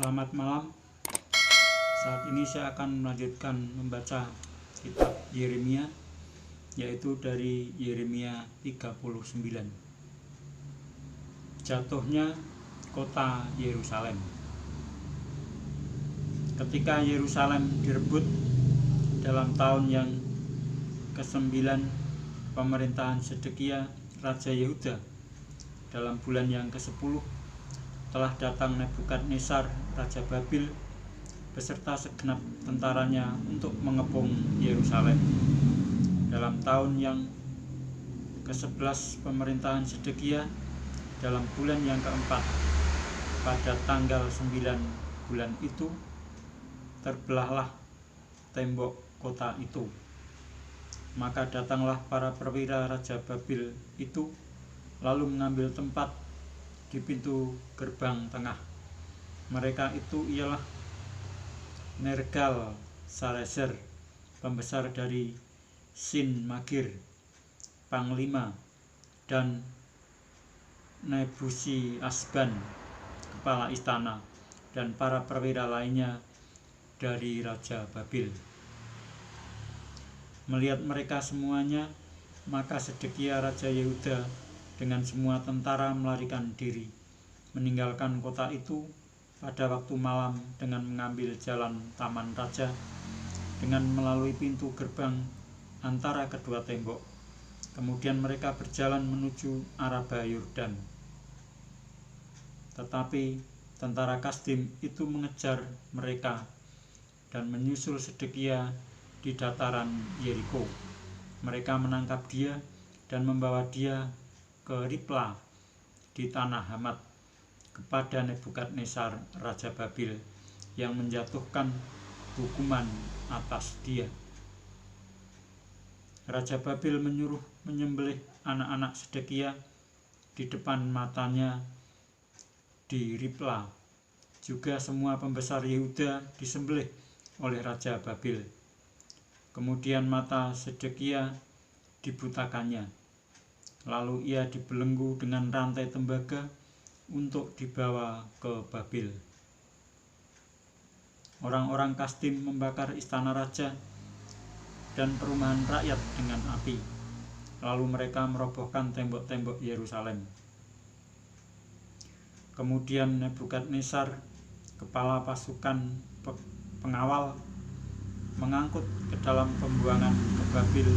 Selamat malam. Saat ini saya akan melanjutkan membaca kitab Yeremia, yaitu dari Yeremia 39. Jatuhnya kota Yerusalem. Ketika Yerusalem direbut dalam tahun yang ke-9 pemerintahan Sedekia Raja Yehuda, dalam bulan yang ke-10 telah datang Nebukadnezar Raja Babil beserta segenap tentaranya untuk mengepung Yerusalem. Dalam tahun yang ke-11 pemerintahan Sedekia, dalam bulan yang keempat, pada tanggal 9 bulan itu, terbelahlah tembok kota itu. Maka datanglah para perwira Raja Babil itu, lalu mengambil tempat di pintu gerbang tengah. Mereka itu ialah Nergal Sarezer, pembesar dari Sin Magir, panglima, dan Nebusi Asban, kepala istana, dan para perwira lainnya dari Raja Babil. Melihat mereka semuanya, maka Sedekia Raja Yehuda dengan semua tentara melarikan diri, meninggalkan kota itu pada waktu malam dengan mengambil jalan Taman Raja, dengan melalui pintu gerbang antara kedua tembok. Kemudian mereka berjalan menuju Araba Yordan. Tetapi tentara Kasdim itu mengejar mereka dan menyusul Sedekia di dataran Yeriko. Mereka menangkap dia dan membawa dia ke Ripla di tanah Hamat kepada Nebukadnezar Raja Babil, yang menjatuhkan hukuman atas dia. Raja Babil menyuruh menyembelih anak-anak Sedekia di depan matanya di Ripla. Juga semua pembesar Yehuda disembelih oleh Raja Babil. Kemudian mata Sedekia dibutakannya. Lalu ia dibelenggu dengan rantai tembaga untuk dibawa ke Babil. Orang-orang Kasdim membakar istana raja dan perumahan rakyat dengan api. Lalu mereka merobohkan tembok-tembok Yerusalem. Kemudian Nebukadnezar, kepala pasukan pengawal, mengangkut ke dalam pembuangan ke Babil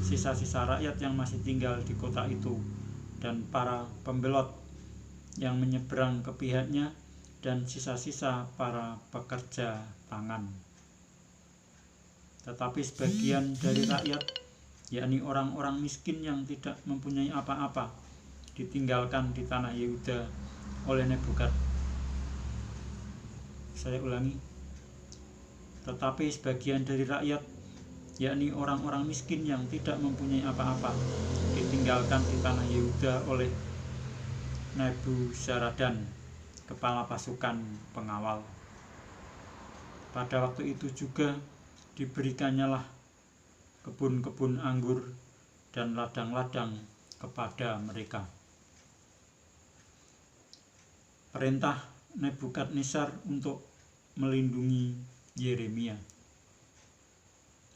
sisa-sisa rakyat yang masih tinggal di kota itu, dan para pembelot yang menyeberang ke pihaknya, dan sisa-sisa para pekerja tangan. Tetapi sebagian dari rakyat, yakni orang-orang miskin yang tidak mempunyai apa-apa, ditinggalkan di tanah Yehuda oleh Tetapi sebagian dari rakyat, yakni orang-orang miskin yang tidak mempunyai apa-apa, ditinggalkan di tanah Yehuda oleh Nebuzaradan, kepala pasukan pengawal. Pada waktu itu juga diberikannya lah kebun-kebun anggur dan ladang-ladang kepada mereka. Perintah Nebukadnezar untuk melindungi Yeremia.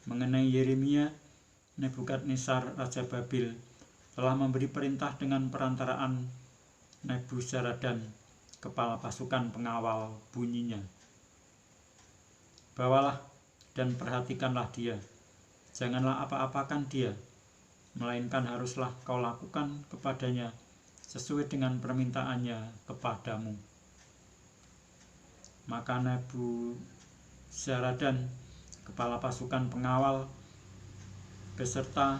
Mengenai Yeremia, Nebukadnezar Raja Babil telah memberi perintah dengan perantaraan Nebuzaradan, kepala pasukan pengawal, bunyinya, bawalah dan perhatikanlah dia, janganlah apa-apakan dia, melainkan haruslah kau lakukan kepadanya sesuai dengan permintaannya kepadamu. Maka Nebuzaradan, kepala pasukan pengawal, beserta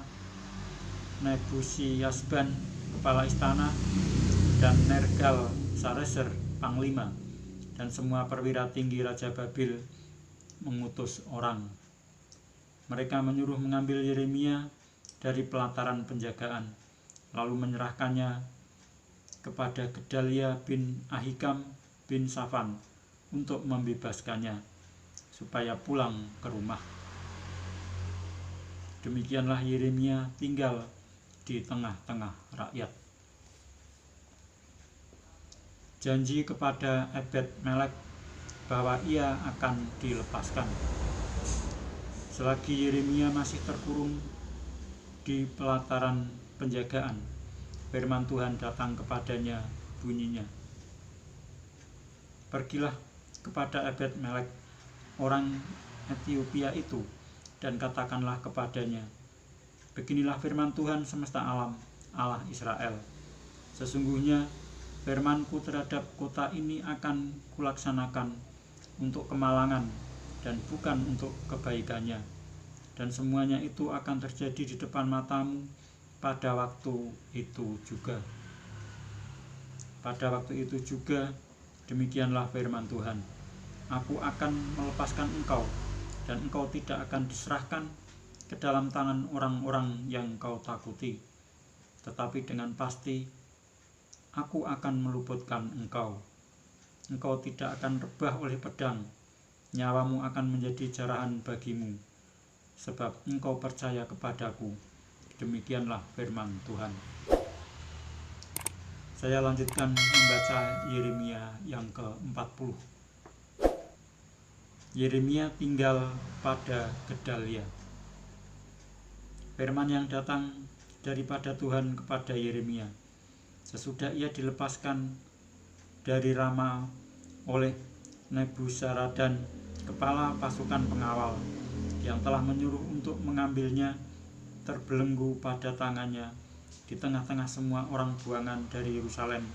Nebusi Asban, kepala istana, dan Nergal Sarezer, panglima, dan semua perwira tinggi Raja Babil mengutus orang. Mereka menyuruh mengambil Yeremia dari pelataran penjagaan, lalu menyerahkannya kepada Gedalia bin Ahikam bin Safan untuk membebaskannya, supaya pulang ke rumah. Demikianlah Yeremia tinggal di tengah-tengah rakyat. Janji kepada Ebed Melek, bahwa ia akan dilepaskan. Selagi Yeremia masih terkurung di pelataran penjagaan, firman Tuhan datang kepadanya, bunyinya, "Pergilah kepada Ebed-Melek, orang Etiopia itu, dan katakanlah kepadanya, beginilah firman Tuhan semesta alam, Allah Israel. Sesungguhnya firmanku terhadap kota ini akan kulaksanakan untuk kemalangan dan bukan untuk kebaikannya. Dan semuanya itu akan terjadi di depan matamu pada waktu itu juga." Pada waktu itu juga, demikianlah firman Tuhan, "Aku akan melepaskan engkau, dan engkau tidak akan diserahkan ke dalam tangan orang-orang yang kau takuti. Tetapi dengan pasti, aku akan meluputkan engkau. Engkau tidak akan rebah oleh pedang, nyawamu akan menjadi jarahan bagimu, sebab engkau percaya kepadaku." Demikianlah firman Tuhan. Saya lanjutkan membaca Yeremia yang ke-40. Yeremia tinggal pada Gedalia. Firman yang datang daripada Tuhan kepada Yeremia sesudah ia dilepaskan dari Rama oleh Nebuzaradan, kepala pasukan pengawal, yang telah menyuruh untuk mengambilnya, terbelenggu pada tangannya di tengah-tengah semua orang buangan dari Yerusalem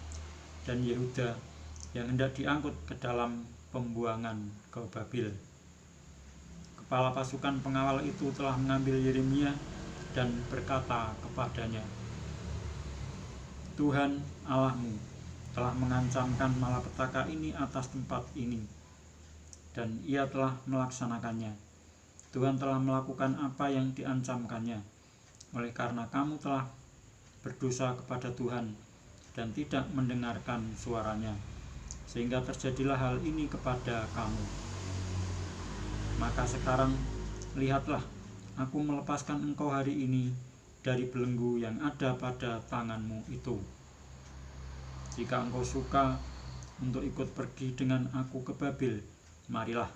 dan Yehuda yang hendak diangkut ke dalam pembuangan ke Babil. Kepala pasukan pengawal itu telah mengambil Yeremia dan berkata kepadanya, "Tuhan Allahmu telah mengancamkan malapetaka ini atas tempat ini, dan ia telah melaksanakannya. Tuhan telah melakukan apa yang diancamkannya, oleh karena kamu telah berdosa kepada Tuhan dan tidak mendengarkan suaranya, sehingga terjadilah hal ini kepada kamu. Maka sekarang lihatlah, aku melepaskan engkau hari ini dari belenggu yang ada pada tanganmu itu. Jika engkau suka untuk ikut pergi dengan aku ke Babil, marilah,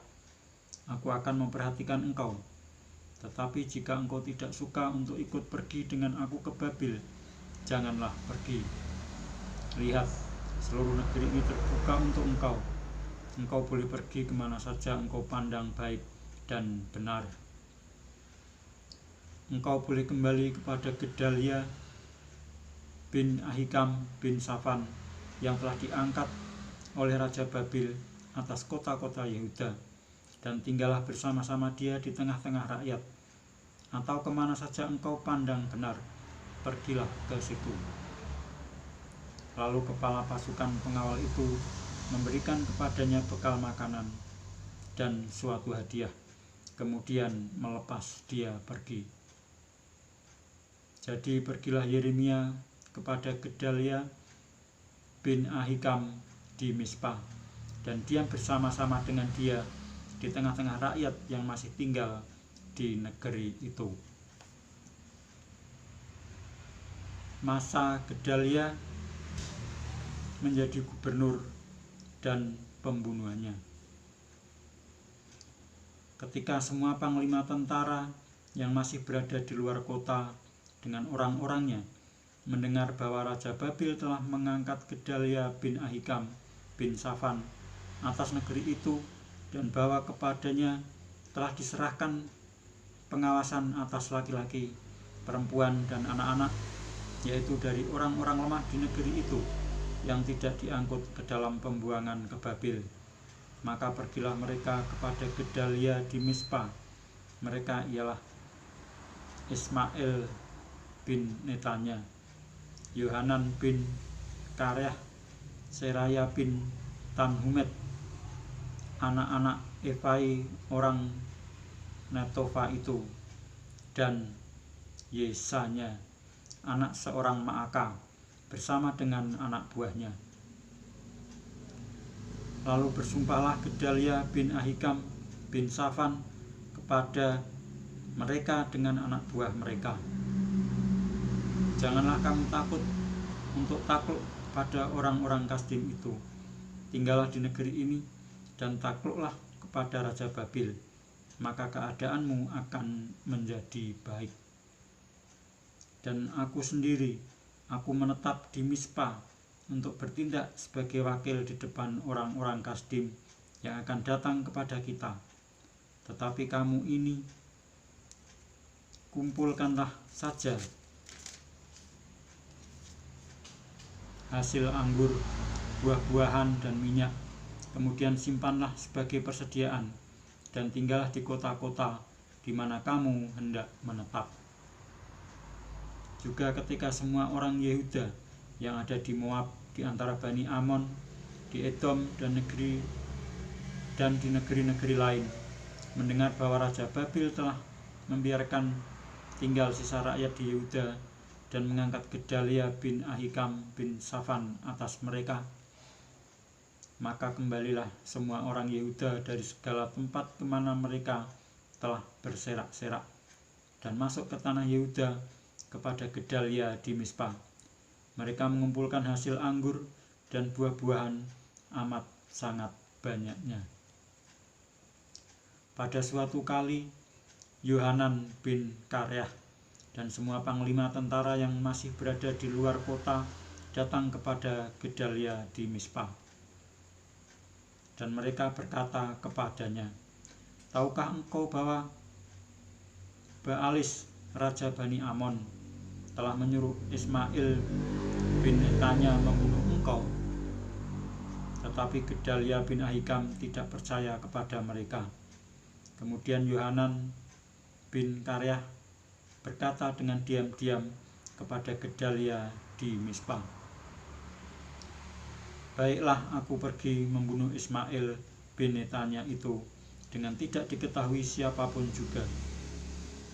aku akan memperhatikan engkau. Tetapi jika engkau tidak suka untuk ikut pergi dengan aku ke Babil, janganlah pergi. Lihat, seluruh negeri ini terbuka untuk engkau. Engkau boleh pergi kemana saja engkau pandang baik dan benar. Engkau boleh kembali kepada Gedalia bin Ahikam bin Safan, yang telah diangkat oleh Raja Babil atas kota-kota Yehuda, dan tinggallah bersama-sama dia di tengah-tengah rakyat. Atau kemana saja engkau pandang benar, pergilah ke situ." Lalu kepala pasukan pengawal itu memberikan kepadanya bekal makanan dan suatu hadiah, kemudian melepas dia pergi. Jadi pergilah Yeremia kepada Gedalia bin Ahikam di Mizpah, dan diam bersama-sama dengan dia di tengah-tengah rakyat yang masih tinggal di negeri itu. Masa Gedalia menjadi gubernur dan pembunuhannya. Ketika semua panglima tentara yang masih berada di luar kota dengan orang-orangnya mendengar bahwa Raja Babil telah mengangkat Gedalia bin Ahikam bin Safan atas negeri itu, dan bahwa kepadanya telah diserahkan pengawasan atas laki-laki, perempuan, dan anak-anak, yaitu dari orang-orang lemah di negeri itu yang tidak diangkut ke dalam pembuangan ke Babil, maka pergilah mereka kepada Gedalia di Mizpah. Mereka ialah Ismail bin Netanya, Yohanan bin Kareah, Seraya bin Tanhumet, anak-anak Efai orang Netofa itu, dan Yesanya, anak seorang Maaka, bersama dengan anak buahnya. Lalu bersumpahlah Gedalia bin Ahikam bin Safan kepada mereka dengan anak buah mereka, "Janganlah kamu takut untuk takluk pada orang-orang Kasdim itu. Tinggallah di negeri ini dan takluklah kepada Raja Babil, maka keadaanmu akan menjadi baik. Dan aku sendiri, aku menetap di Mispa untuk bertindak sebagai wakil di depan orang-orang Kasdim yang akan datang kepada kita. Tetapi kamu ini, kumpulkanlah saja hasil anggur, buah-buahan, dan minyak, kemudian simpanlah sebagai persediaan, dan tinggallah di kota-kota di mana kamu hendak menetap. Juga ketika semua orang Yehuda yang ada di Moab, di antara Bani Amon, di Edom, dan di negeri-negeri lain, mendengar bahwa Raja Babil telah membiarkan tinggal sisa rakyat di Yehuda dan mengangkat Gedalia bin Ahikam bin Safan atas mereka, maka kembalilah semua orang Yehuda dari segala tempat kemana mereka telah berserak-serak dan masuk ke tanah Yehuda kepada Gedalia di Mispa. Mereka mengumpulkan hasil anggur dan buah-buahan amat sangat banyaknya. Pada suatu kali, Yohanan bin Kareah dan semua panglima tentara yang masih berada di luar kota datang kepada Gedalia di Mispa. Dan mereka berkata kepadanya, "Tahukah engkau bahwa Baalis, raja Bani Amon, telah menyuruh Ismail bin Netanya membunuh engkau?" Tetapi Gedalia bin Ahikam tidak percaya kepada mereka. Kemudian Yohanan bin Kareah berkata dengan diam-diam kepada Gedalia di Mispa, "Baiklah, aku pergi membunuh Ismail bin Netanya itu dengan tidak diketahui siapapun juga.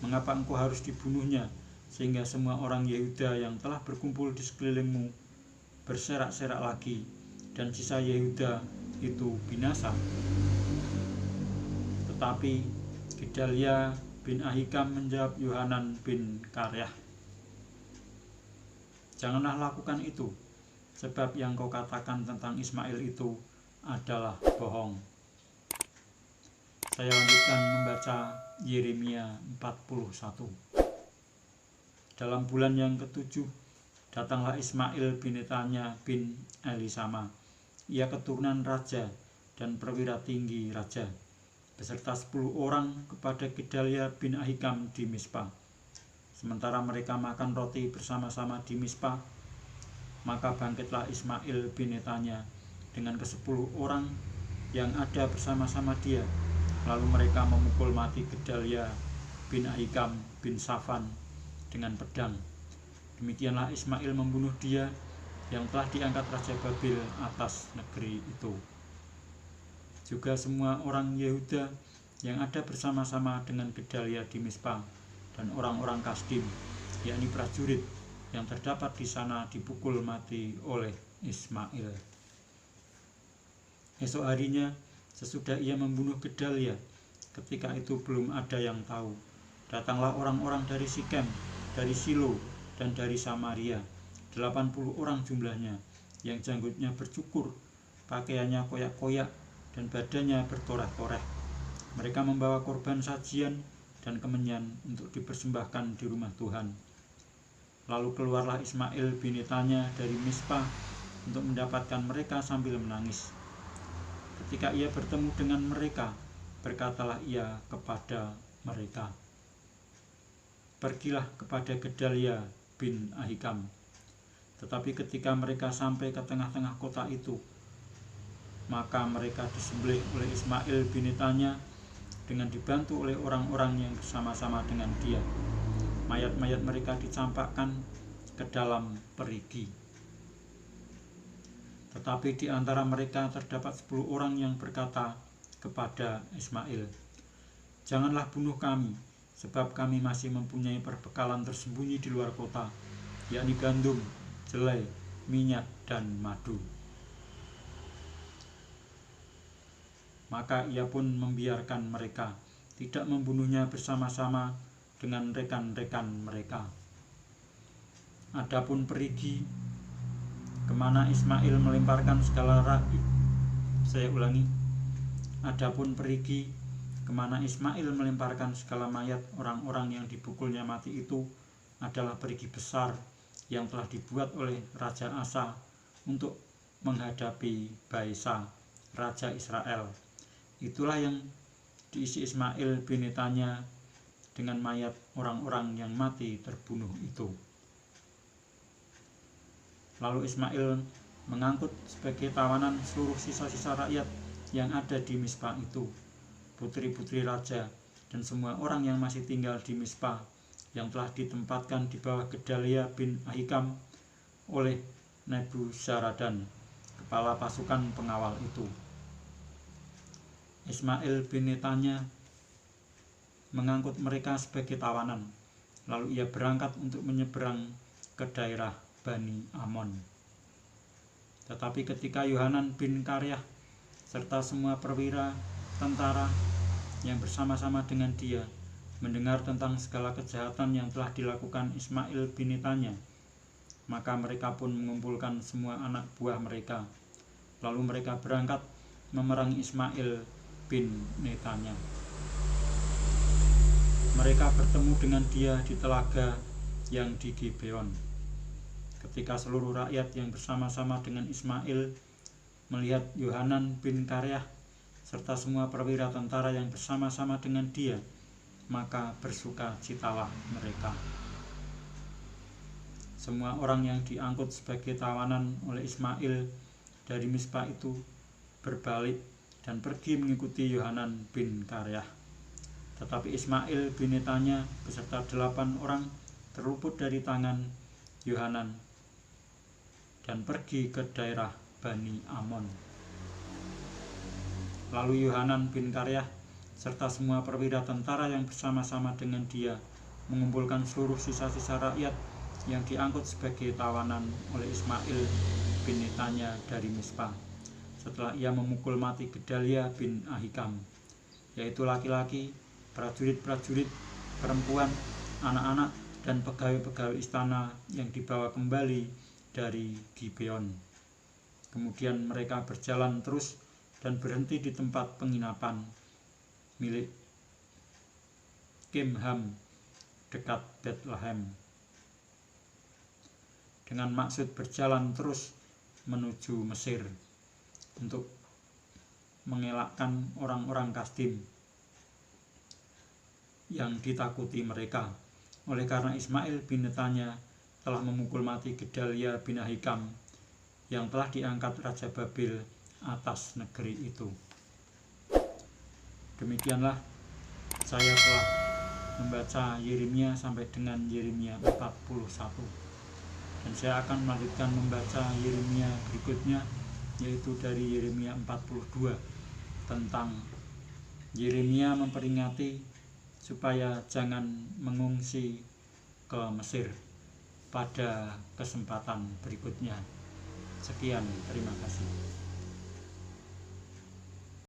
Mengapa engkau harus dibunuhnya sehingga semua orang Yehuda yang telah berkumpul di sekelilingmu berserak-serak lagi dan sisa Yehuda itu binasa?" Tetapi Gedalia bin Ahikam menjawab Yohanan bin Kareah, "Janganlah lakukan itu, sebab yang kau katakan tentang Ismail itu adalah bohong." Saya lanjutkan membaca Yeremia 41. Dalam bulan yang ke-7, datanglah Ismail bin Netanya bin Elisama. Ia keturunan raja dan perwira tinggi raja, beserta 10 orang kepada Gedalia bin Ahikam di Mispa. Sementara mereka makan roti bersama-sama di Mispa, maka bangkitlah Ismail bin Netanya dengan ke-10 orang yang ada bersama-sama dia. Lalu mereka memukul mati Gedalia bin Ahikam bin Safan dengan pedang. Demikianlah Ismail membunuh dia yang telah diangkat Raja Babil atas negeri itu. Juga semua orang Yehuda yang ada bersama-sama dengan Gedalia di Mispa dan orang-orang Kasdim, yakni prajurit yang terdapat di sana, dipukul mati oleh Ismail. Esok harinya, sesudah ia membunuh Gedalia, ketika itu belum ada yang tahu, datanglah orang-orang dari Sikem, dari Silo, dan dari Samaria, 80 orang jumlahnya, yang janggutnya bercukur, pakaiannya koyak-koyak, dan badannya bertoreh-toreh. Mereka membawa korban sajian dan kemenyan untuk dipersembahkan di rumah Tuhan. Lalu keluarlah Ismail bin Netanya dari Mispa untuk mendapatkan mereka sambil menangis. Ketika ia bertemu dengan mereka, berkatalah ia kepada mereka, "Pergilah kepada Gedalia bin Ahikam." Tetapi ketika mereka sampai ke tengah-tengah kota itu, maka mereka disembelih oleh Ismail bin Netanya dengan dibantu oleh orang-orang yang bersama-sama dengan dia. Mayat-mayat mereka dicampakkan ke dalam perigi. Tetapi di antara mereka terdapat 10 orang yang berkata kepada Ismail, "Janganlah bunuh kami, sebab kami masih mempunyai perbekalan tersembunyi di luar kota, yakni gandum, jelai, minyak, dan madu." Maka ia pun membiarkan mereka, tidak membunuhnya bersama-sama dengan rekan-rekan mereka. Adapun perigi kemana Ismail melemparkan segala rakyat, Adapun perigi kemana Ismail melemparkan segala mayat orang-orang yang dipukulnya mati itu adalah perigi besar yang telah dibuat oleh Raja Asa untuk menghadapi Baesa, Raja Israel. Itulah yang diisi Ismail bin Netanya dengan mayat orang-orang yang mati terbunuh itu. Lalu Ismail mengangkut sebagai tawanan seluruh sisa-sisa rakyat yang ada di Mispa itu, putri-putri raja dan semua orang yang masih tinggal di Mispa, yang telah ditempatkan di bawah Gedalia bin Ahikam oleh Nebuzaradan, kepala pasukan pengawal itu. Ismail bin Netanya mengangkut mereka sebagai tawanan, lalu ia berangkat untuk menyeberang ke daerah Bani Amon. Tetapi ketika Yohanan bin Karyah serta semua perwira tentara yang bersama-sama dengan dia mendengar tentang segala kejahatan yang telah dilakukan Ismail bin Netanya, maka mereka pun mengumpulkan semua anak buah mereka, lalu mereka berangkat memerangi Ismail bin Netanya. Mereka bertemu dengan dia di telaga yang di Gibeon. Ketika seluruh rakyat yang bersama-sama dengan Ismail melihat Yohanan bin Karyah serta semua perwira tentara yang bersama-sama dengan dia, maka bersukacitalah mereka. Semua orang yang diangkut sebagai tawanan oleh Ismail dari Mispa itu berbalik dan pergi mengikuti Yohanan bin Karyah. Tetapi Ismail bin Netanya beserta 8 orang terluput dari tangan Yohanan dan pergi ke daerah Bani Amon. Lalu Yohanan bin Karyah serta semua perwira tentara yang bersama-sama dengan dia mengumpulkan seluruh sisa-sisa rakyat yang diangkut sebagai tawanan oleh Ismail bin Netanya dari Mispa, setelah ia memukul mati Gedalia bin Ahikam, yaitu laki-laki, prajurit-prajurit, perempuan, anak-anak, dan pegawai-pegawai istana yang dibawa kembali dari Gibeon. Kemudian mereka berjalan terus dan berhenti di tempat penginapan milik Kimham dekat Bethlehem, dengan maksud berjalan terus menuju Mesir untuk mengelakkan orang-orang Kasdim yang ditakuti mereka, oleh karena Ismail bin Netanya telah memukul mati Gedalia bin Ahikam yang telah diangkat Raja Babil atas negeri itu. Demikianlah saya telah membaca Yeremia sampai dengan Yeremia 41, dan saya akan melanjutkan membaca Yeremia berikutnya, yaitu dari Yeremia 42, tentang Yeremia memperingati supaya jangan mengungsi ke Mesir pada kesempatan berikutnya. Sekian, terima kasih.